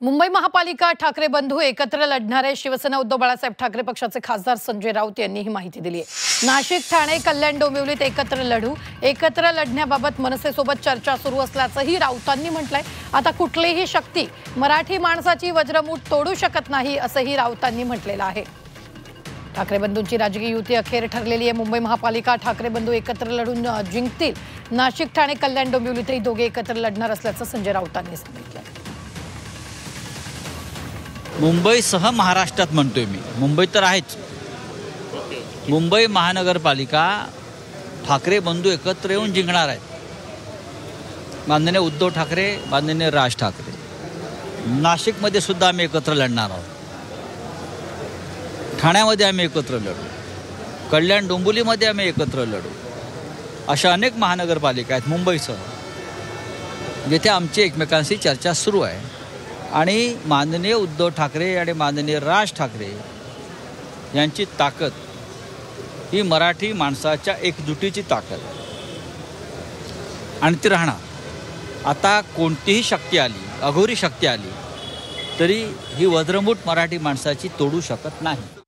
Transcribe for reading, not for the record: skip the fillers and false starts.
मुंबई महापालिका ठाकरे बंधू एकत्र लढणारे शिवसेना उद्धव बाळासाहेब ठाकरे पक्षाचे खासदार संजय राऊत यांनी ही माहिती दिली आहे। नाशिक, ठाणे, कल्याण, डोंबिवलीत एकत्र लढू, एकत्र लढण्याबाबत मनसेसोबत चर्चा सुरू असल्याचंही राऊतांनी म्हटलंय। आता कुठलीही शक्ती मराठी माणसाची वज्रमूठ तोडू शकत नाही असंही राऊतांनी म्हटलेलं आहे। ठाकरे बंधूंची राजकीय युती अखेर ठरलेली आहे। मुंबई महापालिका ठाकरे बंधू एकत्र लढून जिंकतील। नाशिक, ठाणे, कल्याण, डोंबिवलीतही दोघे एकत्र लढणार असल्याचं संजय राऊतांनी सांगितलं। मुंबईसह महाराष्ट्रात म्हणतोय मी, मुंबई तर आहेच, मुंबई महानगरपालिका ठाकरे बंधू एकत्र येऊन जिंकणार आहेत। माननीय उद्धव ठाकरे, माननीय राज ठाकरे। नाशिकमध्ये सुद्धा आम्ही एकत्र लढणार आहोत, ठाण्यामध्ये आम्ही एकत्र लढू, कल्याण डोंबिवलीमध्ये आम्ही एकत्र लढू। अशा अनेक महानगरपालिका आहेत मुंबईसह, जिथे आमची एकमेकांशी चर्चा सुरू आहे आणि माननीय उद्धव ठाकरे आणि माननीय राज ठाकरे यांची ताकद ही मराठी माणसाच्या एकजुटीची ताकद आहे आणि ती राहणार। आता कोणतीही शक्ती आली, अघोरी शक्ती आली तरी ही वज्रमूठ मराठी माणसाची तोडू शकत नाही।